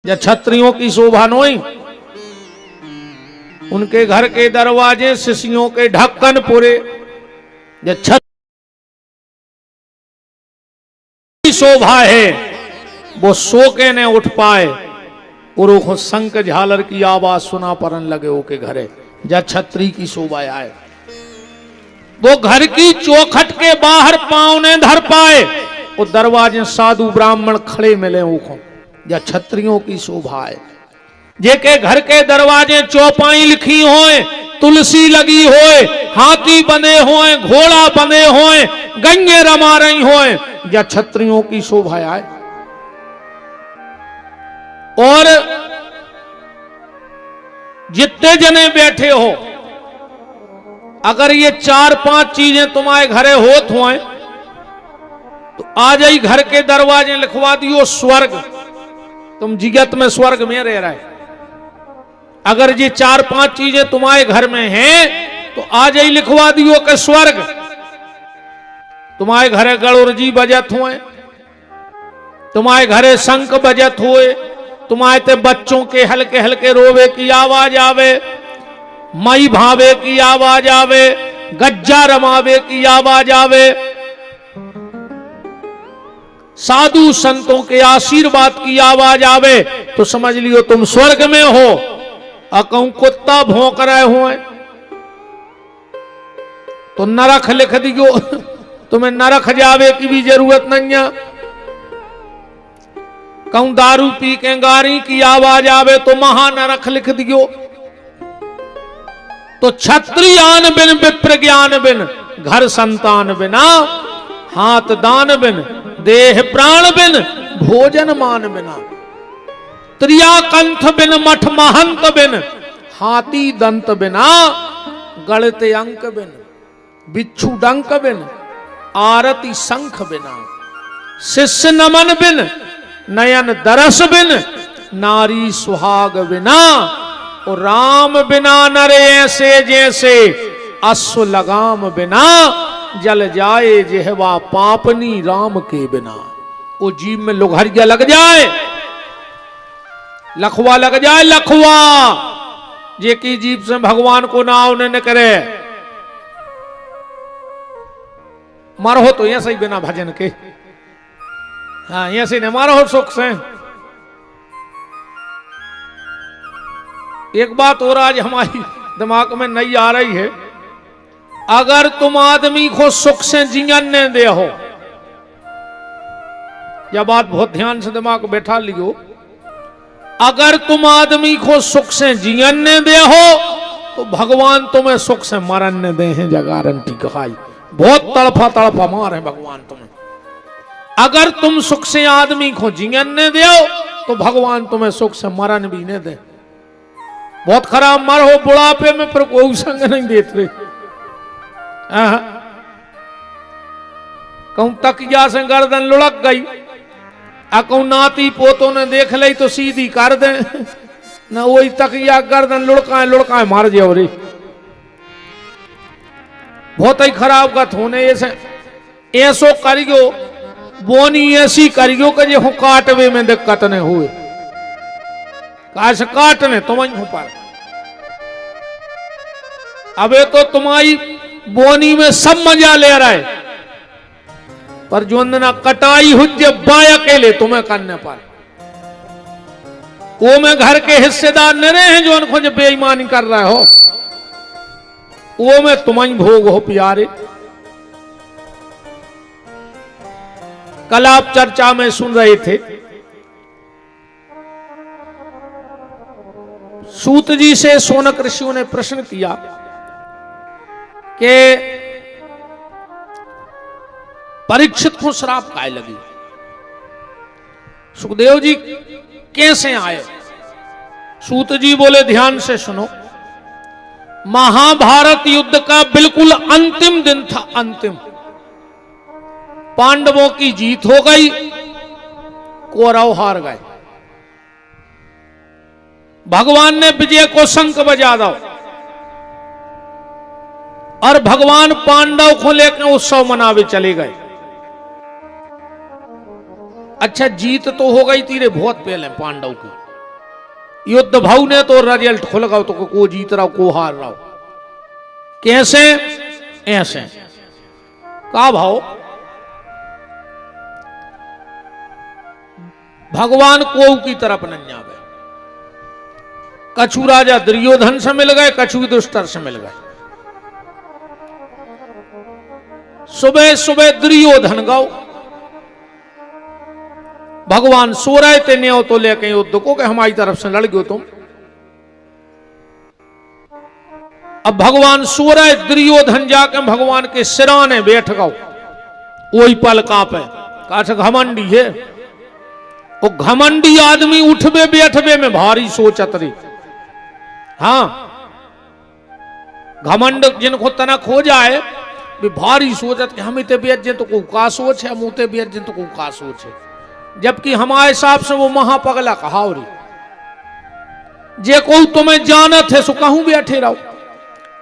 या क्षत्रियों की शोभा नोई, उनके घर के दरवाजे शिष्यों के ढक्कन पूरे, या छत की शोभा है वो सो के न उठ पाए और वो शंख झालर की आवाज सुना परन लगे ओके घरे, या छत्री की शोभा आए वो घर की चौखट के बाहर पांव ने धर पाए, वो दरवाजे साधु ब्राह्मण खड़े मिले उखों, या छत्रियों की शोभा है जेके घर के दरवाजे चौपाई लिखी होए, तुलसी लगी होए, हाथी बने होए, घोड़ा बने होए, गंगे रमा रही होए, या छत्रियों की शोभा आए। और जितने जने बैठे हो, अगर ये 4-5 चीजें तुम्हारे घरे होत होए तो आ जाई घर के दरवाजे लिखवा दियो स्वर्ग, तुम जिगत में स्वर्ग में रह रहे। अगर ये 4-5 चीजें तुम्हारे घर में हैं तो आ जाई लिखवा दियो कि स्वर्ग। तुम्हारे घरे गणुरजी बजत हुए, तुम्हारे घरे शंख बजत हुए, तुम्हारे ते बच्चों के हल्के हल्के रोवे की आवाज आवे, मई भावे की आवाज आवे, गज्जा रमावे की आवाज आवे, साधु संतों के आशीर्वाद की आवाज आवे, तो समझ लियो तुम स्वर्ग में हो। कहूं कुत्ता भौंक रहे हुए तो नरक लिख दियो, तुम्हें नरक जावे की भी जरूरत नहीं है। कहूं दारू पी के गारी की आवाज आवे तो महानरक लिख दियो। तो क्षत्रियान बिन विप्र ज्ञान बिन, घर संतान बिना, हाथ दान बिन, देह प्राण बिन, भोजन मान बिना, त्रिया कंठ बिन, मठ महंत बिन, हाथी दंत बिना, गणित अंक बिन, बिच्छू डंक बिन, आरती शंख बिना, शिष्य नमन बिन, नयन दरस बिन, नारी सुहाग बिना, और राम बिना नरे ऐसे जैसे अश्व लगाम बिना, जल जाए जेहवा पापनी राम के बिना। वो जीव में लुघरिया लग जाए, लखवा लग जाए, लखवा जे की जीव से भगवान को नाव न करे, मारो तो ऐसे ही बिना भजन के, हाँ ऐसे नहीं मारो सुख से। एक बात और आज हमारी दिमाग में नहीं आ रही है, अगर तुम आदमी को सुख से जीने दे हो, यह बात बहुत ध्यान से दिमाग बैठा लियो, अगर तुम आदमी को सुख से जीने दे हो तो भगवान तुम्हें सुख से मरने दे हैं, गारंटी कहाई, बहुत तड़फा तड़फा मार है भगवान तुम्हें। अगर तुम सुख से आदमी को जीने दे तो भगवान तुम्हें सुख से मरण भी नहीं दे। बहुत खराब मर हो बुढ़ापे में, पर कोई संग नहीं देते। कहूं तकिया से गर्दन लुढ़क गई, कहूं नाती पोतों ने देख ली तो सीधी कर दे, न वही तकिया गर्दन लुढ़काए मार जाओ रे। बहुत ही खराब गत होने ऐसो करियो, बोनी ऐसी करियो कि जो काटवे में दिक्कत न हुए, काश काटने तुम ही पर। अबे तो तुम्हारी बोनी में सब मजा ले रहा है, पर जो ना कटाई हुज्जे बाय अकेले तुम्हें करने पर, वो में घर के हिस्सेदार न रहे हैं जो उनको जो बेईमानी कर रहे हो, वो में तुम ही भोग हो प्यारे। कल आप चर्चा में सुन रहे थे, सूत जी से शौनक ऋषियों ने प्रश्न किया कि परीक्षित को श्राप काय लगी। सुखदेव जी कैसे आए? सूत जी बोले ध्यान से सुनो, महाभारत युद्ध का बिल्कुल अंतिम दिन था, अंतिम। पांडवों की जीत हो गई, कौरव हार गए। भगवान ने विजय को शंख बजा दो और भगवान पांडव को लेकर उत्सव मनावे चले गए। अच्छा जीत तो हो गई थी रे बहुत पहले पांडव की, युद्ध भाव ने तो रिजल्ट खुल गया, तो को जीत रहा को हार रहा। कैसे? ऐसे का भाव भगवान को की तरफ न जावे। कछु राजा दुर्योधन से मिल गए, कछु युधिष्ठिर से मिल गए। सुबह सुबह दुर्योधन गाओ, भगवान सो रहे थे, न्यो तो लेके युद्ध को कि हमारी तरफ से लड़ गयो तुम। अब भगवान सो रहे, दुर्योधन जाके भगवान के सिराने बैठ गओ। वही पल कांपे, काछ घमंडी है। वो घमंडी आदमी उठबे बैठबे में भारी सोचत रही। हाँ, घमंड जिनको तनक हो जाए भी भारी सोचत कि हम इतने बेच जे तो को का सोच है, मुते बेच जे तो को का सोच है। जबकि हमारे हिसाब से वो महापगला कहावरी, जे को तुम्हें जानत है सो कहूं बैठे रहो,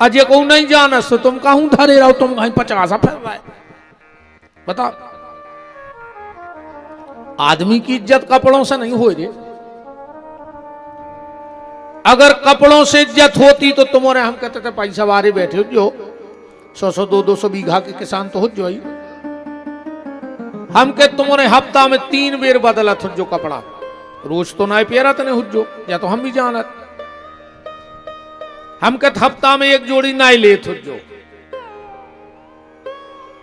अजय को नहीं जानत तो तुम कहूं धरे रहो, तुम कहीं 50 फिर रहे। बताओ, आदमी की इज्जत कपड़ों से नहीं हो रही। अगर कपड़ों से इज्जत होती तो तुम्हारे हम कहते थे पैसा वारे बैठे हो जो 100-100 200 बीघा के किसान तो हो जो ही। हम के तुम्हारे हफ्ता में 3 बेर बदलत हो जो कपड़ा, रोज तो ना पेरा तो नहीं हो जो, या तो हम भी जानत। हम के हफ्ता में 1 जोड़ी ना लेत हो जो।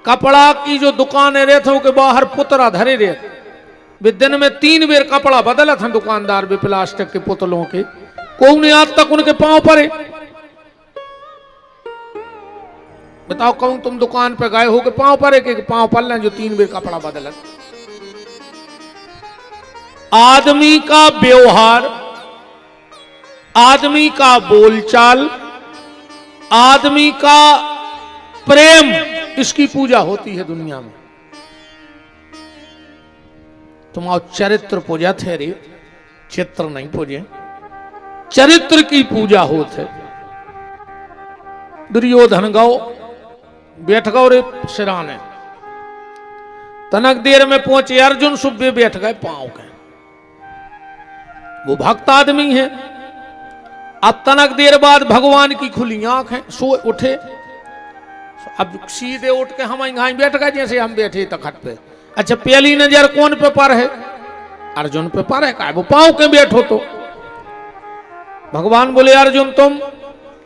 कपड़ा की जो दुकानें रहते हो के बाहर पुतरा धरे रहते, वे दिन में 3 बेर कपड़ा बदलत हैं दुकानदार भी, प्लास्टिक के पुतलों के। कौन ने आज तक उनके पांव पड़े? बताओ, कहूं तुम दुकान पे गए हो के पांव पड़े के पांव पल लें जो 3 बेर कपड़ा बदलत। आदमी का व्यवहार, आदमी का बोलचाल, आदमी का प्रेम, इसकी पूजा होती है दुनिया में। तुम्हारा चरित्र पूजा थे रे, चित्र नहीं पूजे, चरित्र की पूजा होते। दुर्योधन गौ बैठ गौ रे सिराने, तनक देर में पहुंचे अर्जुन, सुबह बैठ गए पांव के। वो भक्त आदमी है। अब तनक देर बाद भगवान की खुली आंख है, सो उठे। अब सीधे उठ के हम यहां बैठ गए जैसे हम बैठे तखत पे। अच्छा, पहली नजर कौन पे पर है? अर्जुन पे पर है। का वो पांव के बैठो तो भगवान बोले अर्जुन तुम,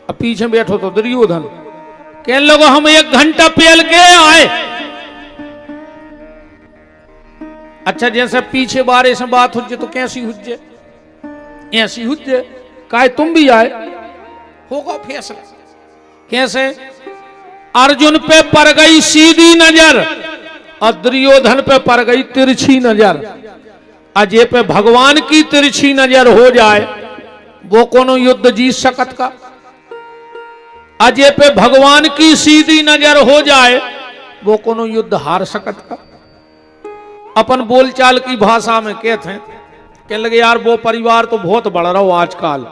अब पीछे बैठो तो दुर्योधन। कहने लगो हम 1 घंटा पहल के आए। अच्छा, जैसे पीछे बारे से बात हुज्जे तो कैसी हुज्जे? ऐसी हुज्जे। काय तुम भी आए, होगा फैसला। कैसे? अर्जुन पे पड़ गई सीधी नजर और दुर्योधन पे पड़ गई तिरछी नजर। अजय पे भगवान की तिरछी नजर हो जाए, वो कोनो युद्ध जीत सकत का? अजय पे भगवान की सीधी नजर हो जाए, वो कोनो युद्ध हार सकत का? अपन बोलचाल की भाषा में कहते हैं, कहने लगे यार वो परिवार तो बहुत बढ़ रहा हो आजकल,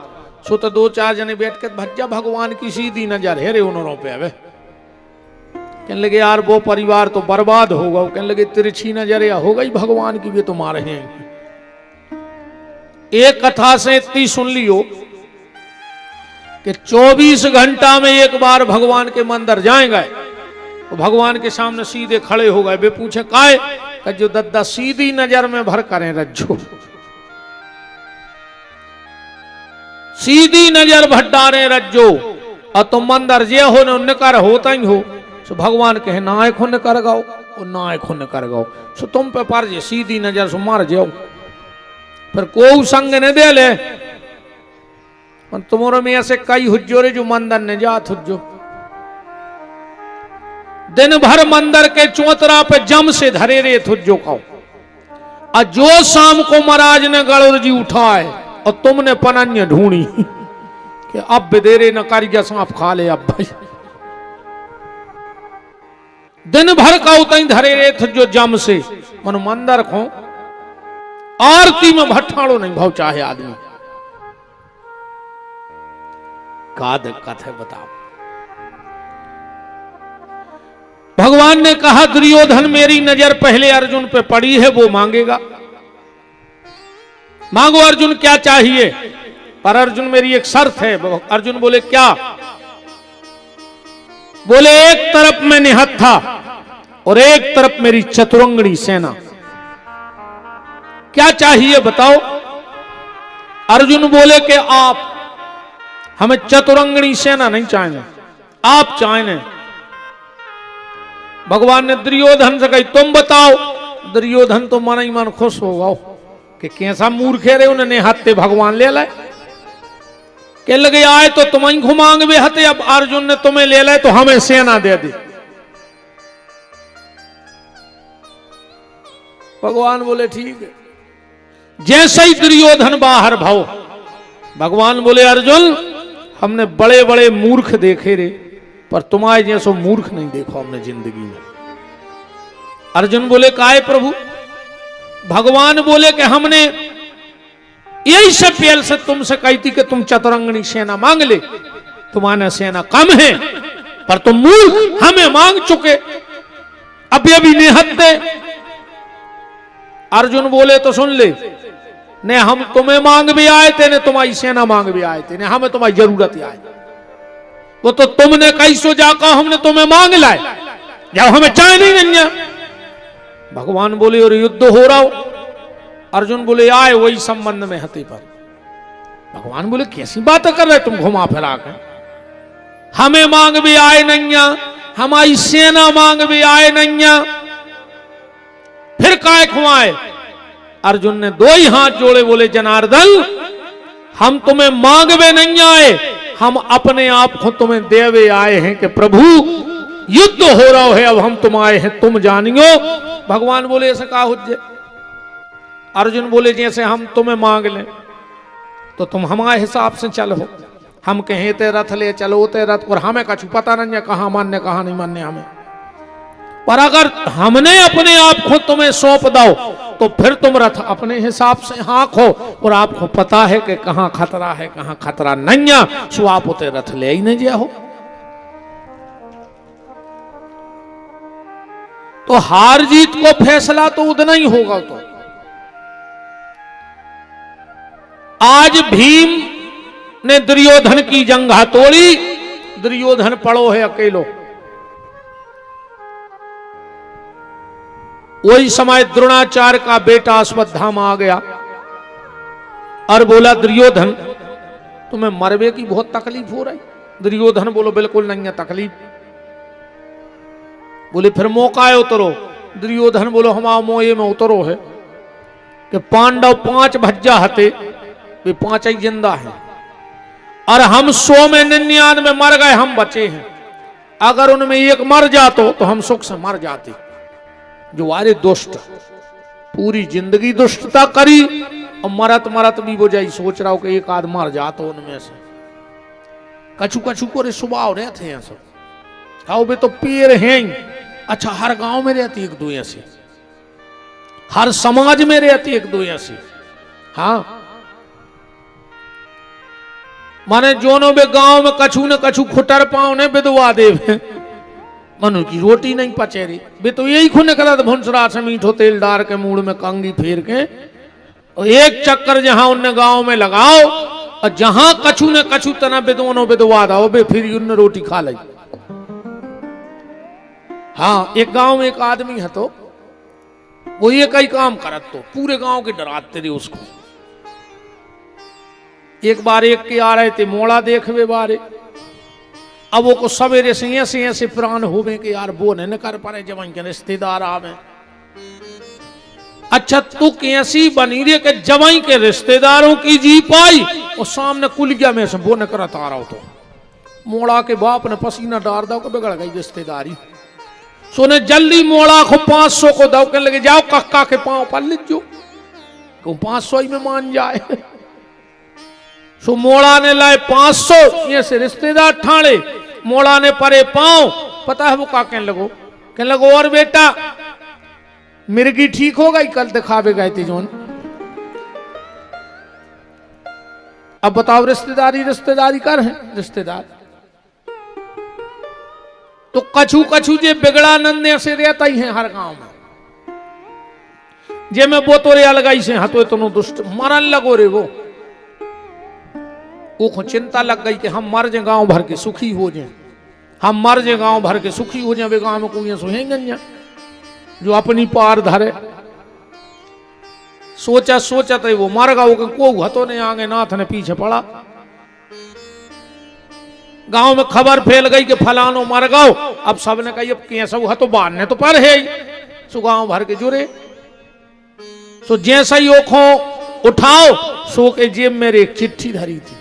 सो तो 2-4 जने बैठ के भज्जा भगवान की सीधी नजर है रे उन्होंने पे। अब कहने लगे यार वो परिवार तो बर्बाद होगा। कहने लगे तिरछी नजर या हो गई भगवान की भी तुम आ रहे हैं। एक कथा से इतनी सुन लियो कि 24 घंटा में एक बार भगवान के मंदिर जाएंगे तो भगवान के सामने सीधे खड़े हो गए। वे पूछे काय? कि जो दद्दा सीधी नजर में भर करें रज्जो, सीधी नजर भट्टारे रज्जो, और तुम मंदिर जे हो न निकर होता ही हो। सो भगवान कहे नायक हो कर गाओ, और नायक हो कर गाओ। सो तुम पे पर जे सीधी नजर से मार जाओ, फिर को संग ने दे ले। तुम्हारे में ऐसे कई हुज्जो रे जो मंदिर ने जात हुज्जो, दिन भर मंदिर के चौतरा पे जम से धरे रे हुज्जो का। और जो शाम को महाराज ने गणुर जी उठाए और तुमने पनन्य ढूंढी कि अब बेदेरे न कारिया सांप खा ले। अब भाई दिन भर का उतई धरे रे जो जम से मन मंदिर को आरती में भट्ठाड़ो नहीं भाव चाहे आदमी का दिक्कत है बताओ। भगवान ने कहा दुर्योधन मेरी नजर पहले अर्जुन पे पड़ी है, वो मांगेगा। मांगो अर्जुन क्या चाहिए? पर अर्जुन मेरी एक शर्त है। अर्जुन बोले क्या? बोले एक तरफ मैं निहत था और एक तरफ मेरी चतुरंगणी सेना, क्या चाहिए बताओ? अर्जुन बोले कि आप, हमें चतुरंगणी सेना नहीं चाहिए, आप चाहिए। भगवान ने दुर्योधन से कही तुम बताओ। दुर्योधन तो मन ही मन खुश होगा कि कैसा मूर्ख है रे, उन्होंने हत्ते भगवान ले लाए। कह लगे आए तो तुम ही घुमांग वे हते, अब अर्जुन ने तुम्हें ले लाए तो हमें सेना दे दी। भगवान बोले ठीक है। जैसे ही दुर्योधन बाहर भाव, भगवान बोले अर्जुन हमने बड़े बड़े मूर्ख देखे रे, पर तुम्हारे जैसो मूर्ख नहीं देखो हमने जिंदगी में। अर्जुन बोले काहे प्रभु? भगवान बोले कि हमने यही से पहले से तुमसे कही थी कि तुम चतुरंगनी सेना मांग ले, तुम्हारा सेना कम है, पर तुम मूर्ख हमें मांग चुके, अभी अभी निहत्ते। अर्जुन बोले तो सुन ले, ने हम तुम्हें मांग भी आए थे, ने तुम्हारी सेना मांग भी आए थे, ने हमें तुम्हारी जरूरत ही आई। वो तो तुमने कैसो जाकर हमने तुम्हें मांग लाए, जब हमें चाहे नहीं। भगवान बोले और युद्ध हो रहा हो। अर्जुन बोले आए वही संबंध में हते पर। भगवान बोले कैसी बात कर रहे तुम घुमा फिरा कर, हमें मांग भी आए नैया, हमारी सेना मांग भी आए नैया, फिर काय खुआए? अर्जुन ने दो ही हाथ जोड़े, बोले जनार्दन हम तुम्हें मांगवे नहीं आए, हम अपने आप को तुम्हें देवे आए हैं कि प्रभु युद्ध हो रहा है, अब हम तुम आए हैं तुम जानियो। भगवान बोले ऐसा का हुज्जे? अर्जुन बोले जैसे हम तुम्हें मांग लें तो तुम हमारे हिसाब से चलो, हम कहें ते रथ ले चलो ते रथ, और हमें कछु पता नहीं है कहां मान्य कहां नहीं मान्य हमें। पर अगर हमने अपने आप को तुम्हें सौंप दो तो फिर तुम रथ अपने हिसाब से हाँको, और आपको पता है कि कहां खतरा है कहां खतरा नहीं है, सो आप उते रथ ले ही नहीं जाओ। तो हार जीत को फैसला तो उतना ही होगा। तो आज भीम ने दुर्योधन की जंघा तोड़ी, दुर्योधन पड़ो है अकेलो। वही समय द्रोणाचार्य का बेटा अश्वत्थामा आ गया और बोला दुर्योधन तुम्हें मरवे की बहुत तकलीफ हो रही। दुर्योधन बोलो बिल्कुल नहीं है तकलीफ। बोले फिर मौका है उतरो। दुर्योधन बोलो हमारा मोये में उतरो है कि पांडव 5 भज्जा हते, वे 5 ही जिंदा हैं, और हम 100 में 99 मर गए, हम बचे हैं। अगर उनमें एक मर जातो तो हम सुख से मर जाते। जो आरे दुष्ट पूरी जिंदगी दुष्टता करी और मरत मरत भी वो जाई सोच रहा हो कि एक आध मर जातो उनमें से। कछु कछु को रे स्वभाव रहते हैं सब, आओ बे तो पेड़ हैं। अच्छा हर गांव में रहती एक दो ऐसी, हर समाज में रहती एक दो ऐसी। हाँ माने जोनो बे गांव में कछु न कछु खुटर पाओ ने विधवा देव मनु की रोटी नहीं पचे रही, बे तो यही खुने करत भुंसरा से मीठो तेल डार के मूड में कंगी फेर के, और एक चक्कर जहां उनने गांव में लगाओ, और जहां कछु न कछु तना विधवनो विधवा दाओ बे फिर उनने रोटी खा ली। हाँ एक गांव में एक आदमी है तो वो ये कई काम करत तो पूरे गांव के डराते रहे उसको। एक बार एक के आ रहे थे मोड़ा देखवे बारे, अब वो को सवेरे से ऐसे प्राण होवे कि यार वो न कर पारे जब इनके रिश्तेदार आवे। अच्छा तू कैसी बनी रे के जवाई के रिश्तेदारों की जी पाई, और सामने कुलिया में से वो न करत आ रहा हो। तो मोड़ा के बाप ने पसीना डार दो के बिगड़ गई रिश्तेदारी। सोने जल्दी मोड़ा को 500 को दो के लगे जाओ कक्का के पांव पर लिख जो 500 ही में मान जाए। सो मोड़ा ने लाए 500 ये से रिश्तेदार ठाणे, मोड़ा ने परे पांव। पता है वो का कहने लगो और बेटा मिर्गी ठीक हो गई, कल दिखावे गए थे जोन। अब बताओ रिश्तेदारी कर है रिश्तेदार तो कछु कछु जे बिगड़ा नन्ने से रहता ही है हर गांव में। जे में वो तो रे अलगाई से हतो इतनो दुष्ट मरन लगो रे वो। वो चिंता लग गई कि हम मर जाए गांव भर के सुखी हो जाए, हम मर जाए गांव भर के सुखी हो जाए, वे गांव में कोई सुहेंगे जो अपनी पार धरे। सोचा सोचा तो वो मर गया, को हतो ने आगे नाथ ने पीछे पड़ा। गांव में खबर फैल गई कि फलानो मर गओ। अब सबने कही अब कैसा हुआ तो बांधने तो पर है ही, सो गांव भर के जुड़े। सो जैसा ही ओखों उठाओ सो के जेब मेरे एक चिट्ठी धरी थी,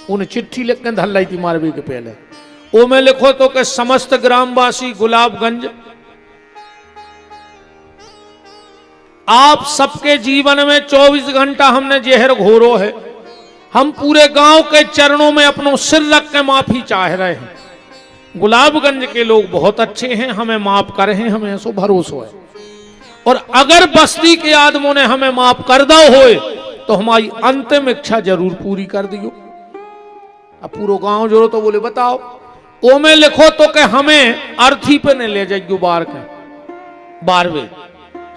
उन्हें चिट्ठी लिख के धर लाई थी मारवी के पहले। वो में लिखो तो के समस्त ग्रामवासी गुलाबगंज, आप सबके जीवन में 24 घंटा हमने जहर घोरो है, हम पूरे गांव के चरणों में अपनों सिर रख के माफी चाह रहे हैं। गुलाबगंज के लोग बहुत अच्छे हैं, हमें माफ कर हैं, हमें ऐसो भरोसा है। और अगर बस्ती के आदमों ने हमें माफ कर दो होए तो हमारी अंतिम इच्छा जरूर पूरी कर दियो। अब पूरा गांव जोड़ो तो बोले बताओ। ओ में लिखो तो के हमें अर्थी पे न ले जाइयो बार के बारवे,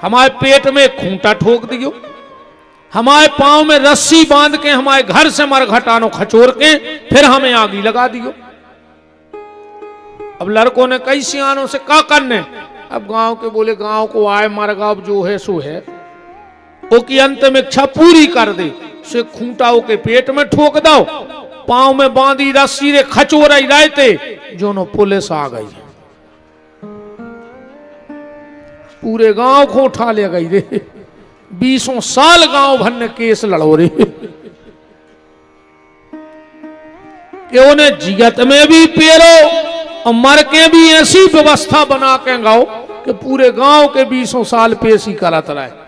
हमारे पेट में खूंटा ठोक दियो, हमारे पांव में रस्सी बांध के हमारे घर से मरघटानो खचोर के फिर हमें आगी लगा दियो। अब लड़कों ने कई सियानों से क्या करने, अब गांव के बोले गांव को आए मरगाव जो है सो है, वो की अंतिम इच्छा पूरी कर दे, से खूंटा के पेट में ठोक दो, पांव में बांधी रस्सी रे खचोर रहते जो नो पुलिस आ गई, पूरे गांव को उठा ले गई रे। 20 साल गांव भर ने केस लड़ो रे कि उन्हें जिगत में भी पेरो और मर के भी ऐसी व्यवस्था बना के गाओ कि पूरे गांव के 20 साल पेशी करत रहे।